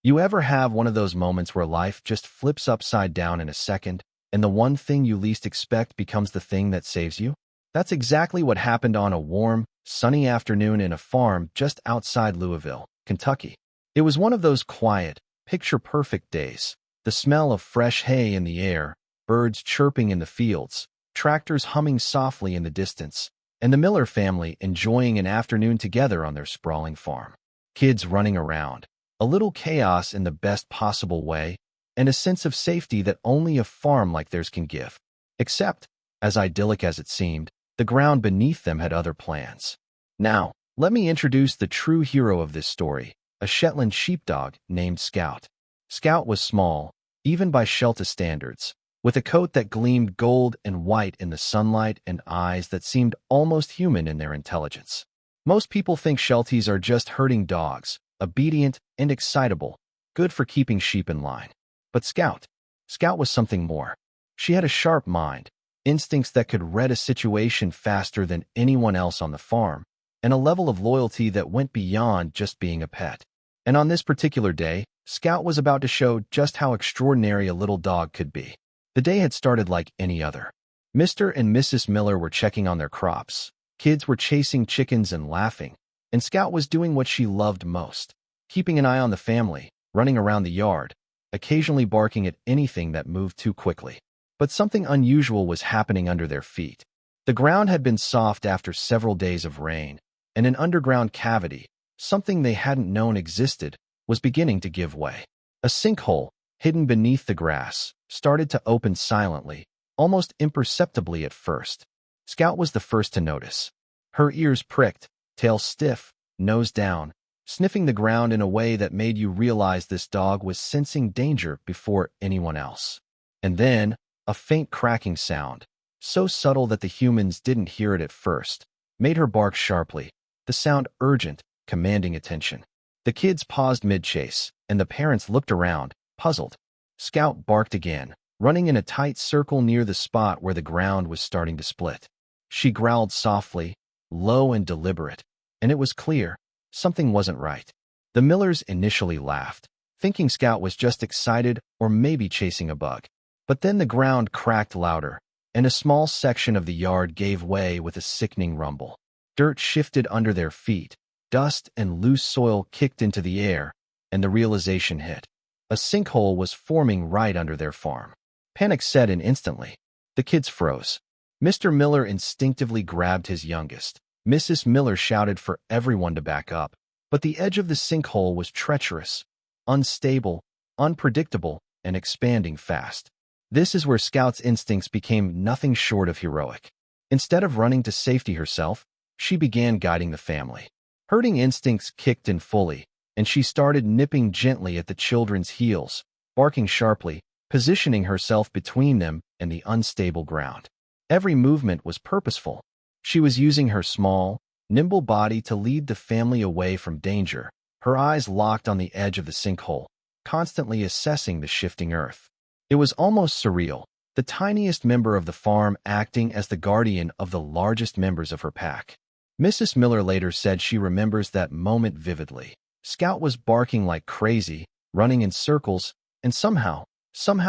You ever have one of those moments where life just flips upside down in a second, and the one thing you least expect becomes the thing that saves you? That's exactly what happened on a warm, sunny afternoon in a farm just outside Louisville, Kentucky. It was one of those quiet, picture-perfect days. The smell of fresh hay in the air, birds chirping in the fields, tractors humming softly in the distance, and the Miller family enjoying an afternoon together on their sprawling farm. Kids running around, a little chaos in the best possible way, and a sense of safety that only a farm like theirs can give. Except, as idyllic as it seemed, the ground beneath them had other plans. Now, let me introduce the true hero of this story, a Shetland sheepdog named Scout. Scout was small, even by Shelta standards, with a coat that gleamed gold and white in the sunlight and eyes that seemed almost human in their intelligence. Most people think Shelties are just herding dogs, obedient and excitable, good for keeping sheep in line. But Scout was something more. She had a sharp mind, instincts that could read a situation faster than anyone else on the farm, and a level of loyalty that went beyond just being a pet. And on this particular day, Scout was about to show just how extraordinary a little dog could be. The day had started like any other. Mr. and Mrs. Miller were checking on their crops. Kids were chasing chickens and laughing, and Scout was doing what she loved most, keeping an eye on the family, running around the yard, occasionally barking at anything that moved too quickly. But something unusual was happening under their feet. The ground had been soft after several days of rain, and an underground cavity, something they hadn't known existed, was beginning to give way. A sinkhole, hidden beneath the grass, started to open silently, almost imperceptibly at first. Scout was the first to notice. Her ears pricked, tail stiff, nose down, sniffing the ground in a way that made you realize this dog was sensing danger before anyone else. And then, a faint cracking sound, so subtle that the humans didn't hear it at first, made her bark sharply, the sound urgent, commanding attention. The kids paused mid-chase, and the parents looked around, puzzled. Scout barked again, running in a tight circle near the spot where the ground was starting to split. She growled softly, low and deliberate, and it was clear, something wasn't right. The Millers initially laughed, thinking Scout was just excited or maybe chasing a bug. But then the ground cracked louder, and a small section of the yard gave way with a sickening rumble. Dirt shifted under their feet, dust and loose soil kicked into the air, and the realization hit. A sinkhole was forming right under their farm. Panic set in instantly. The kids froze. Mr. Miller instinctively grabbed his youngest. Mrs. Miller shouted for everyone to back up, but the edge of the sinkhole was treacherous, unstable, unpredictable, and expanding fast. This is where Scout's instincts became nothing short of heroic. Instead of running to safety herself, she began guiding the family. Herding instincts kicked in fully, and she started nipping gently at the children's heels, barking sharply, positioning herself between them and the unstable ground. Every movement was purposeful. She was using her small, nimble body to lead the family away from danger, her eyes locked on the edge of the sinkhole, constantly assessing the shifting earth. It was almost surreal, the tiniest member of the farm acting as the guardian of the largest members of her pack. Mrs. Miller later said she remembers that moment vividly. Scout was barking like crazy, running in circles, and somehow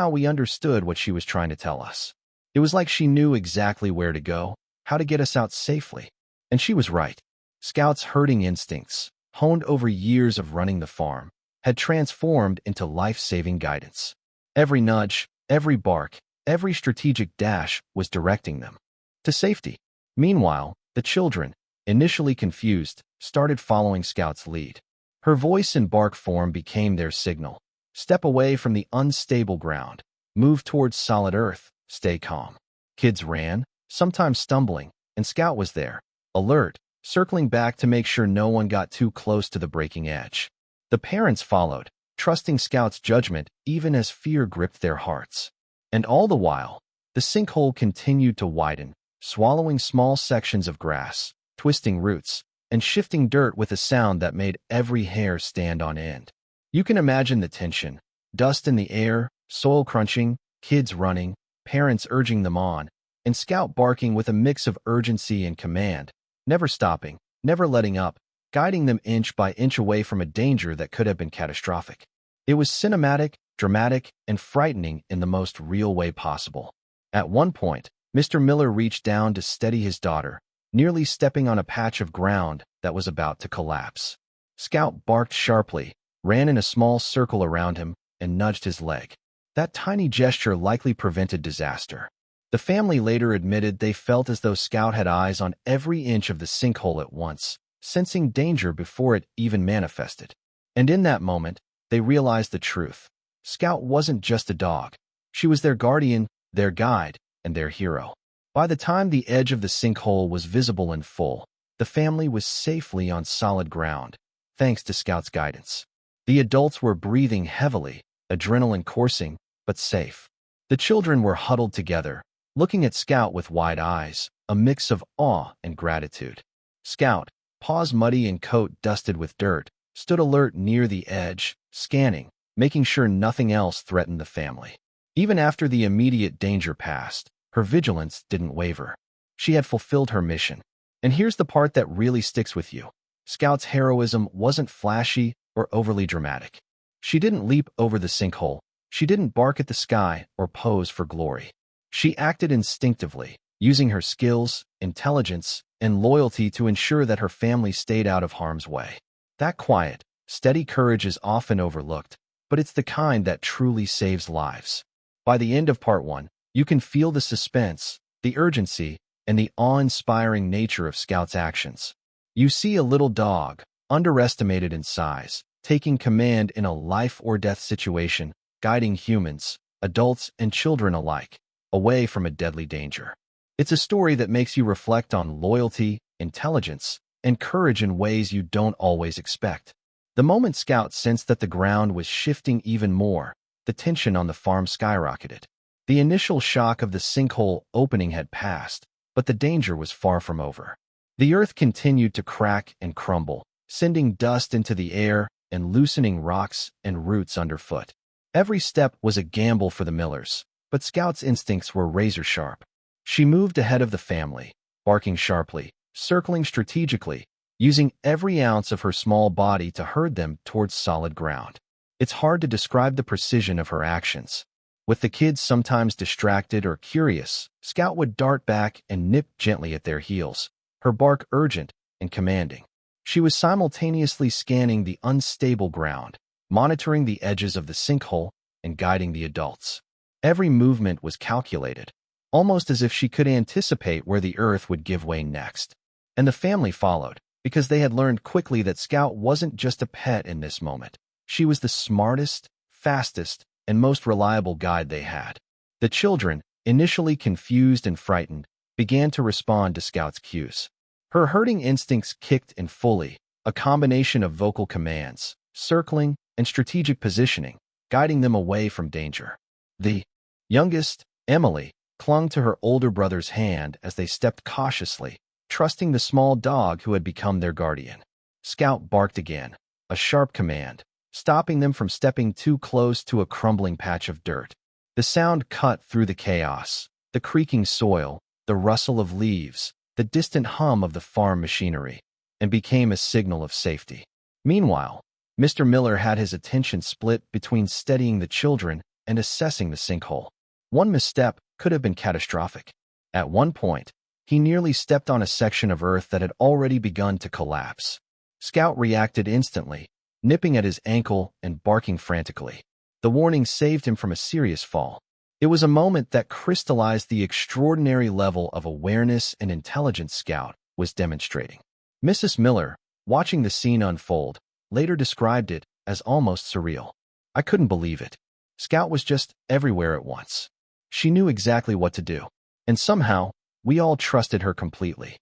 we understood what she was trying to tell us. It was like she knew exactly where to go, how to get us out safely. And she was right. Scout's herding instincts, honed over years of running the farm, had transformed into life-saving guidance. Every nudge, every bark, every strategic dash was directing them to safety. Meanwhile, the children, initially confused, started following Scout's lead. Her voice in bark form became their signal. Step away from the unstable ground. Move towards solid earth. Stay calm. Kids ran, sometimes stumbling, and Scout was there, alert, circling back to make sure no one got too close to the breaking edge. The parents followed, trusting Scout's judgment even as fear gripped their hearts. And all the while, the sinkhole continued to widen, swallowing small sections of grass, twisting roots, and shifting dirt with a sound that made every hair stand on end. You can imagine the tension, dust in the air, soil crunching, kids running, parents urging them on, and Scout barking with a mix of urgency and command, never stopping, never letting up, guiding them inch by inch away from a danger that could have been catastrophic. It was cinematic, dramatic, and frightening in the most real way possible. At one point, Mr. Miller reached down to steady his daughter, nearly stepping on a patch of ground that was about to collapse. Scout barked sharply, ran in a small circle around him, and nudged his leg. That tiny gesture likely prevented disaster. The family later admitted they felt as though Scout had eyes on every inch of the sinkhole at once, sensing danger before it even manifested. And in that moment, they realized the truth. Scout wasn't just a dog. She was their guardian, their guide, and their hero. By the time the edge of the sinkhole was visible in full, the family was safely on solid ground, thanks to Scout's guidance. The adults were breathing heavily, adrenaline coursing, but safe. The children were huddled together, looking at Scout with wide eyes, a mix of awe and gratitude. Scout, paws muddy and coat dusted with dirt, stood alert near the edge, scanning, making sure nothing else threatened the family. Even after the immediate danger passed, her vigilance didn't waver. She had fulfilled her mission. And here's the part that really sticks with you. Scout's heroism wasn't flashy or overly dramatic. She didn't leap over the sinkhole. She didn't bark at the sky or pose for glory. She acted instinctively, using her skills, intelligence, and loyalty to ensure that her family stayed out of harm's way. That quiet, steady courage is often overlooked, but it's the kind that truly saves lives. By the end of part 1, you can feel the suspense, the urgency, and the awe-inspiring nature of Scout's actions. You see a little dog, underestimated in size, taking command in a life-or-death situation, guiding humans, adults, and children alike, away from a deadly danger. It's a story that makes you reflect on loyalty, intelligence, and courage in ways you don't always expect. The moment Scout sensed that the ground was shifting even more, the tension on the farm skyrocketed. The initial shock of the sinkhole opening had passed, but the danger was far from over. The earth continued to crack and crumble, sending dust into the air and loosening rocks and roots underfoot. Every step was a gamble for the Millers, but Scout's instincts were razor-sharp. She moved ahead of the family, barking sharply, circling strategically, using every ounce of her small body to herd them towards solid ground. It's hard to describe the precision of her actions. With the kids sometimes distracted or curious, Scout would dart back and nip gently at their heels, her bark urgent and commanding. She was simultaneously scanning the unstable ground, monitoring the edges of the sinkhole, and guiding the adults. Every movement was calculated, almost as if she could anticipate where the earth would give way next. And the family followed, because they had learned quickly that Scout wasn't just a pet in this moment. She was the smartest, fastest, and most reliable guide they had. The children, initially confused and frightened, began to respond to Scout's cues. Her herding instincts kicked in fully, a combination of vocal commands, circling, and strategic positioning, guiding them away from danger. The youngest, Emily, clung to her older brother's hand as they stepped cautiously, trusting the small dog who had become their guardian. Scout barked again, a sharp command, stopping them from stepping too close to a crumbling patch of dirt. The sound cut through the chaos, the creaking soil, the rustle of leaves, the distant hum of the farm machinery, and became a signal of safety. Meanwhile, Mr. Miller had his attention split between steadying the children and assessing the sinkhole. One misstep could have been catastrophic. At one point, he nearly stepped on a section of earth that had already begun to collapse. Scout reacted instantly, nipping at his ankle and barking frantically. The warning saved him from a serious fall. It was a moment that crystallized the extraordinary level of awareness and intelligence Scout was demonstrating. Mrs. Miller, watching the scene unfold, later described it as almost surreal. "I couldn't believe it. Scout was just everywhere at once. She knew exactly what to do. And somehow, we all trusted her completely."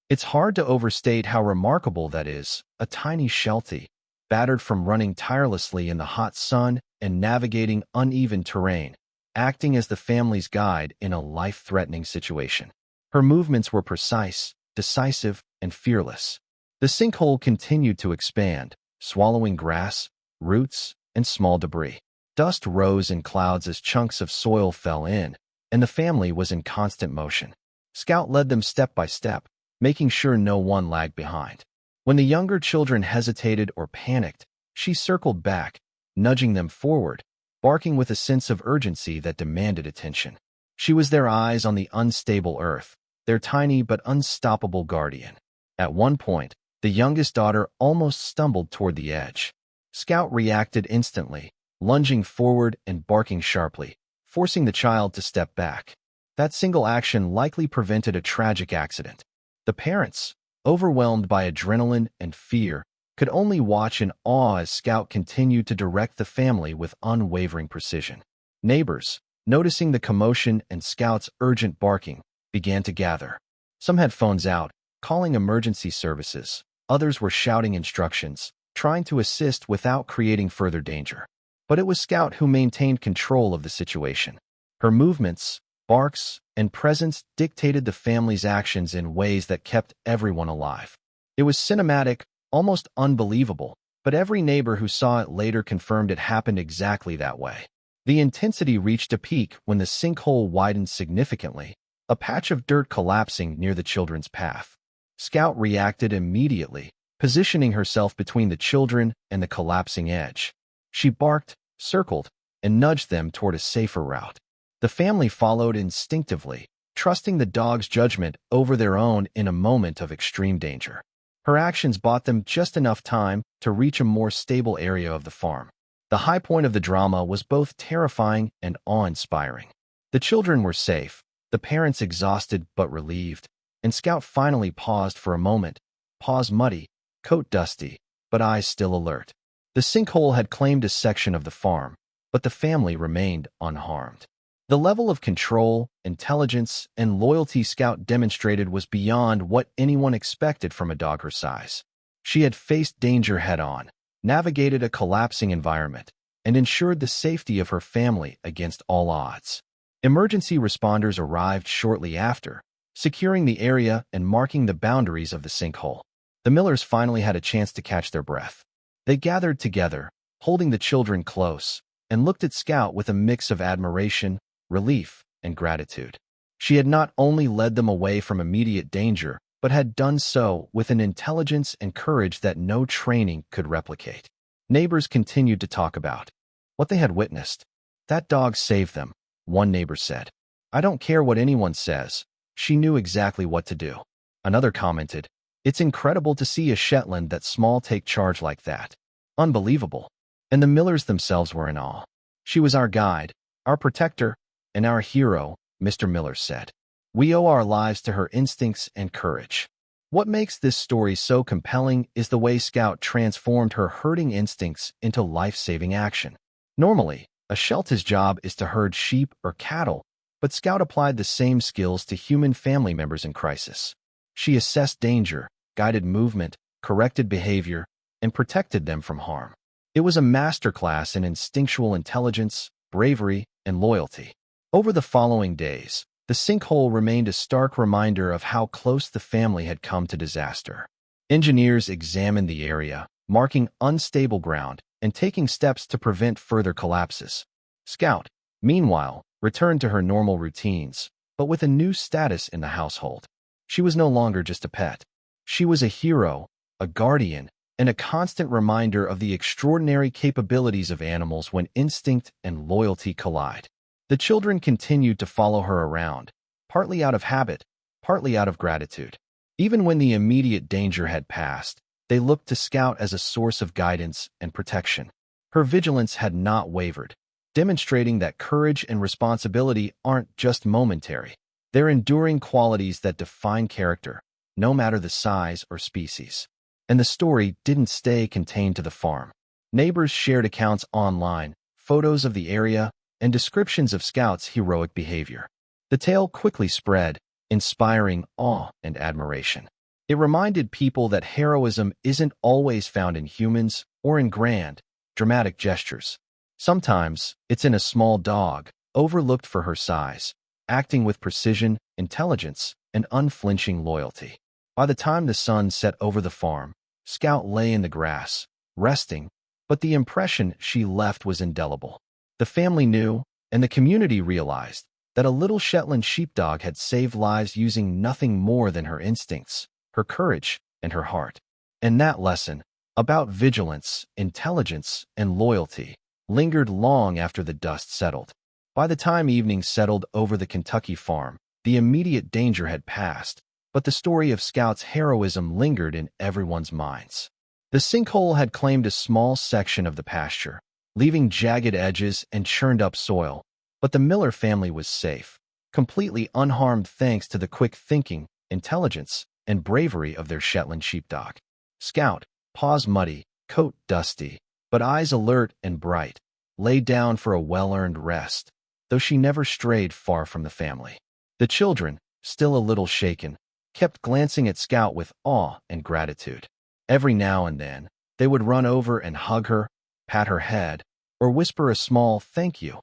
It's hard to overstate how remarkable that is, a tiny Sheltie, battered from running tirelessly in the hot sun and navigating uneven terrain, acting as the family's guide in a life-threatening situation. Her movements were precise, decisive, and fearless. The sinkhole continued to expand, swallowing grass, roots, and small debris. Dust rose in clouds as chunks of soil fell in, and the family was in constant motion. Scout led them step by step, making sure no one lagged behind. When the younger children hesitated or panicked, she circled back, nudging them forward, barking with a sense of urgency that demanded attention. She was their eyes on the unstable earth, their tiny but unstoppable guardian. At one point, the youngest daughter almost stumbled toward the edge. Scout reacted instantly, lunging forward and barking sharply, forcing the child to step back. That single action likely prevented a tragic accident. The parents, overwhelmed by adrenaline and fear, could only watch in awe as Scout continued to direct the family with unwavering precision. Neighbors, noticing the commotion and Scout's urgent barking, began to gather. Some had phones out, calling emergency services. Others were shouting instructions, trying to assist without creating further danger. But it was Scout who maintained control of the situation. Her movements, barks, and presence dictated the family's actions in ways that kept everyone alive. It was cinematic, almost unbelievable, but every neighbor who saw it later confirmed it happened exactly that way. The intensity reached a peak when the sinkhole widened significantly, a patch of dirt collapsing near the children's path. Scout reacted immediately, positioning herself between the children and the collapsing edge. She barked, circled, and nudged them toward a safer route. The family followed instinctively, trusting the dog's judgment over their own in a moment of extreme danger. Her actions bought them just enough time to reach a more stable area of the farm. The high point of the drama was both terrifying and awe-inspiring. The children were safe, the parents exhausted but relieved, and Scout finally paused for a moment, paws muddy, coat dusty, but eyes still alert. The sinkhole had claimed a section of the farm, but the family remained unharmed. The level of control, intelligence, and loyalty Scout demonstrated was beyond what anyone expected from a dog her size. She had faced danger head-on, navigated a collapsing environment, and ensured the safety of her family against all odds. Emergency responders arrived shortly after, securing the area and marking the boundaries of the sinkhole. The Millers finally had a chance to catch their breath. They gathered together, holding the children close, and looked at Scout with a mix of admiration, relief, and gratitude. She had not only led them away from immediate danger, but had done so with an intelligence and courage that no training could replicate. Neighbors continued to talk about what they had witnessed. "That dog saved them," one neighbor said. "I don't care what anyone says. She knew exactly what to do." Another commented, "It's incredible to see a Shetland that small take charge like that. Unbelievable." And the Millers themselves were in awe. "She was our guide, our protector, and our hero," Mr. Miller said. "We owe our lives to her instincts and courage." What makes this story so compelling is the way Scout transformed her herding instincts into life-saving action. Normally, a Shelt's job is to herd sheep or cattle, but Scout applied the same skills to human family members in crisis. She assessed danger, guided movement, corrected behavior, and protected them from harm. It was a masterclass in instinctual intelligence, bravery, and loyalty. Over the following days, the sinkhole remained a stark reminder of how close the family had come to disaster. Engineers examined the area, marking unstable ground and taking steps to prevent further collapses. Scout, meanwhile, returned to her normal routines, but with a new status in the household. She was no longer just a pet. She was a hero, a guardian, and a constant reminder of the extraordinary capabilities of animals when instinct and loyalty collide. The children continued to follow her around, partly out of habit, partly out of gratitude. Even when the immediate danger had passed, they looked to Scout as a source of guidance and protection. Her vigilance had not wavered, demonstrating that courage and responsibility aren't just momentary. They're enduring qualities that define character, no matter the size or species. And the story didn't stay contained to the farm. Neighbors shared accounts online, photos of the area, and descriptions of Scout's heroic behavior. The tale quickly spread, inspiring awe and admiration. It reminded people that heroism isn't always found in humans or in grand, dramatic gestures. Sometimes, it's in a small dog, overlooked for her size, acting with precision, intelligence, and unflinching loyalty. By the time the sun set over the farm, Scout lay in the grass, resting, but the impression she left was indelible. The family knew, and the community realized, that a little Shetland sheepdog had saved lives using nothing more than her instincts, her courage, and her heart. And that lesson, about vigilance, intelligence, and loyalty, lingered long after the dust settled. By the time evening settled over the Kentucky farm, the immediate danger had passed, but the story of Scout's heroism lingered in everyone's minds. The sinkhole had claimed a small section of the pasture, leaving jagged edges and churned-up soil, but the Miller family was safe, completely unharmed thanks to the quick thinking, intelligence, and bravery of their Shetland sheepdog. Scout, paws muddy, coat dusty, but eyes alert and bright, lay down for a well-earned rest, though she never strayed far from the family. The children, still a little shaken, kept glancing at Scout with awe and gratitude. Every now and then, they would run over and hug her, pat her head, or whisper a small thank you,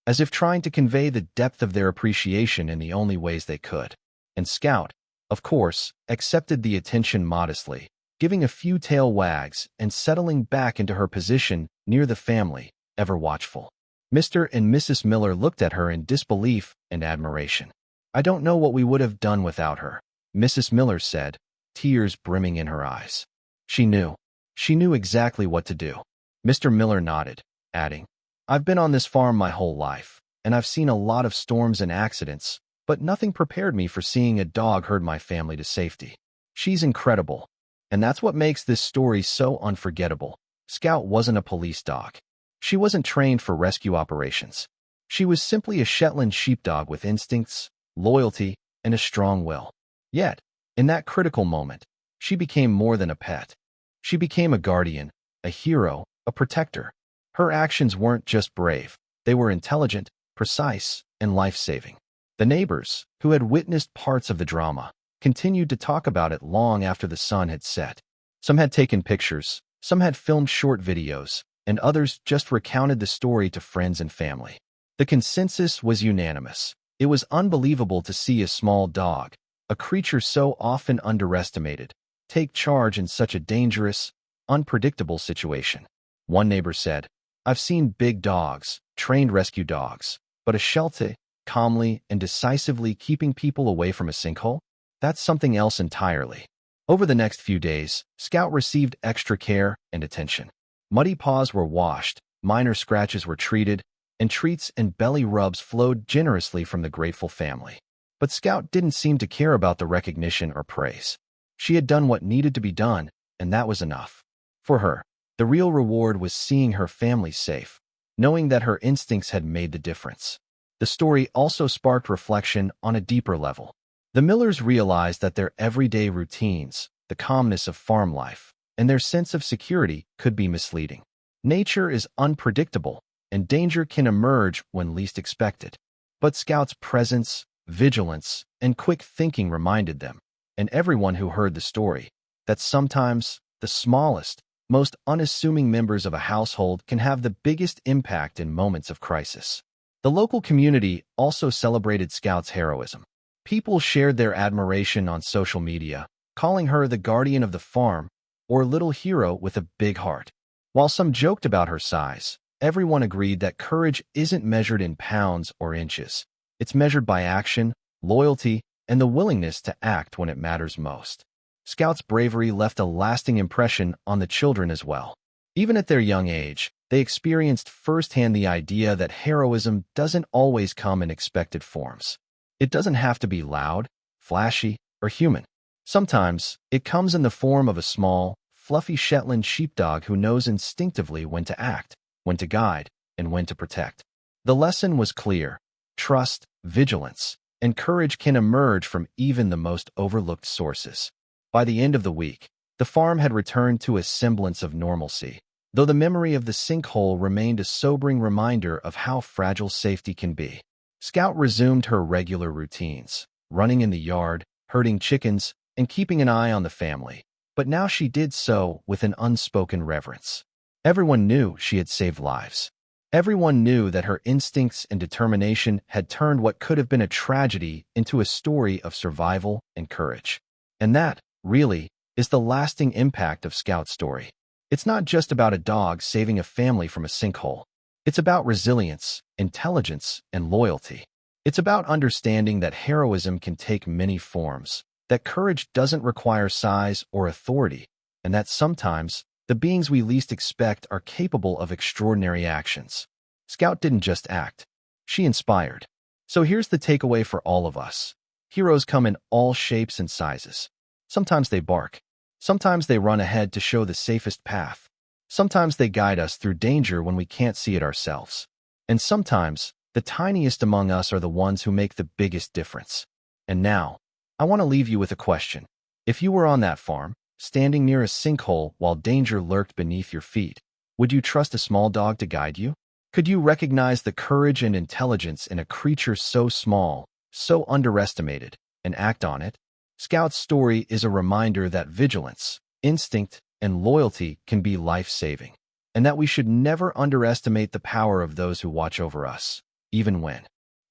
as if trying to convey the depth of their appreciation in the only ways they could. And Scout, of course, accepted the attention modestly, giving a few tail wags and settling back into her position near the family, ever watchful. Mr. and Mrs. Miller looked at her in disbelief and admiration. "I don't know what we would have done without her," Mrs. Miller said, tears brimming in her eyes. She knew exactly what to do. Mr. Miller nodded, adding, "I've been on this farm my whole life, and I've seen a lot of storms and accidents, but nothing prepared me for seeing a dog herd my family to safety. She's incredible, and that's what makes this story so unforgettable." Scout wasn't a police dog. She wasn't trained for rescue operations. She was simply a Shetland sheepdog with instincts, loyalty, and a strong will. Yet, in that critical moment, she became more than a pet. She became a guardian, a hero, a protector. Her actions weren't just brave, they were intelligent, precise, and life-saving. The neighbors, who had witnessed parts of the drama, continued to talk about it long after the sun had set. Some had taken pictures, some had filmed short videos, and others just recounted the story to friends and family. The consensus was unanimous. It was unbelievable to see a small dog, a creature so often underestimated, take charge in such a dangerous, unpredictable situation. One neighbor said, "I've seen big dogs, trained rescue dogs, but a Sheltie, calmly and decisively keeping people away from a sinkhole? That's something else entirely." Over the next few days, Scout received extra care and attention. Muddy paws were washed, minor scratches were treated, and treats and belly rubs flowed generously from the grateful family. But Scout didn't seem to care about the recognition or praise. She had done what needed to be done, and that was enough. For her, the real reward was seeing her family safe, knowing that her instincts had made the difference. The story also sparked reflection on a deeper level. The Millers realized that their everyday routines, the calmness of farm life, and their sense of security could be misleading. Nature is unpredictable, and danger can emerge when least expected. But Scout's presence, vigilance, and quick thinking reminded them, and everyone who heard the story, that sometimes the smallest, most unassuming members of a household can have the biggest impact in moments of crisis. The local community also celebrated Scout's heroism. People shared their admiration on social media, calling her the guardian of the farm or little hero with a big heart. While some joked about her size, everyone agreed that courage isn't measured in pounds or inches. It's measured by action, loyalty, and the willingness to act when it matters most. Scout's bravery left a lasting impression on the children as well. Even at their young age, they experienced firsthand the idea that heroism doesn't always come in expected forms. It doesn't have to be loud, flashy, or human. Sometimes, it comes in the form of a small, fluffy Shetland sheepdog who knows instinctively when to act, when to guide, and when to protect. The lesson was clear. Trust, vigilance, and courage can emerge from even the most overlooked sources. By the end of the week, the farm had returned to a semblance of normalcy, though the memory of the sinkhole remained a sobering reminder of how fragile safety can be. Scout resumed her regular routines, running in the yard, herding chickens, and keeping an eye on the family, but now she did so with an unspoken reverence. Everyone knew she had saved lives. Everyone knew that her instincts and determination had turned what could have been a tragedy into a story of survival and courage. And that, really, is the lasting impact of Scout's story. It's not just about a dog saving a family from a sinkhole. It's about resilience, intelligence, and loyalty. It's about understanding that heroism can take many forms, that courage doesn't require size or authority, and that sometimes The beings we least expect are capable of extraordinary actions. Scout didn't just act. She inspired. So here's the takeaway for all of us. Heroes come in all shapes and sizes. Sometimes they bark. Sometimes they run ahead to show the safest path. Sometimes they guide us through danger when we can't see it ourselves. And sometimes, the tiniest among us are the ones who make the biggest difference. And now, I want to leave you with a question. If you were on that farm, standing near a sinkhole while danger lurked beneath your feet, would you trust a small dog to guide you? Could you recognize the courage and intelligence in a creature so small, so underestimated, and act on it? Scout's story is a reminder that vigilance, instinct, and loyalty can be life-saving, and that we should never underestimate the power of those who watch over us, even when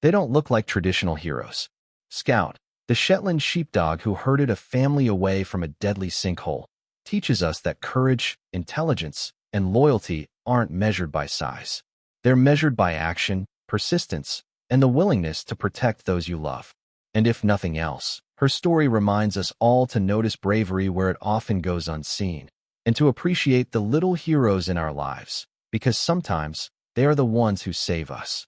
they don't look like traditional heroes. Scout, the Shetland sheepdog who herded a family away from a deadly sinkhole, teaches us that courage, intelligence, and loyalty aren't measured by size. They're measured by action, persistence, and the willingness to protect those you love. And if nothing else, her story reminds us all to notice bravery where it often goes unseen, and to appreciate the little heroes in our lives, because sometimes they are the ones who save us.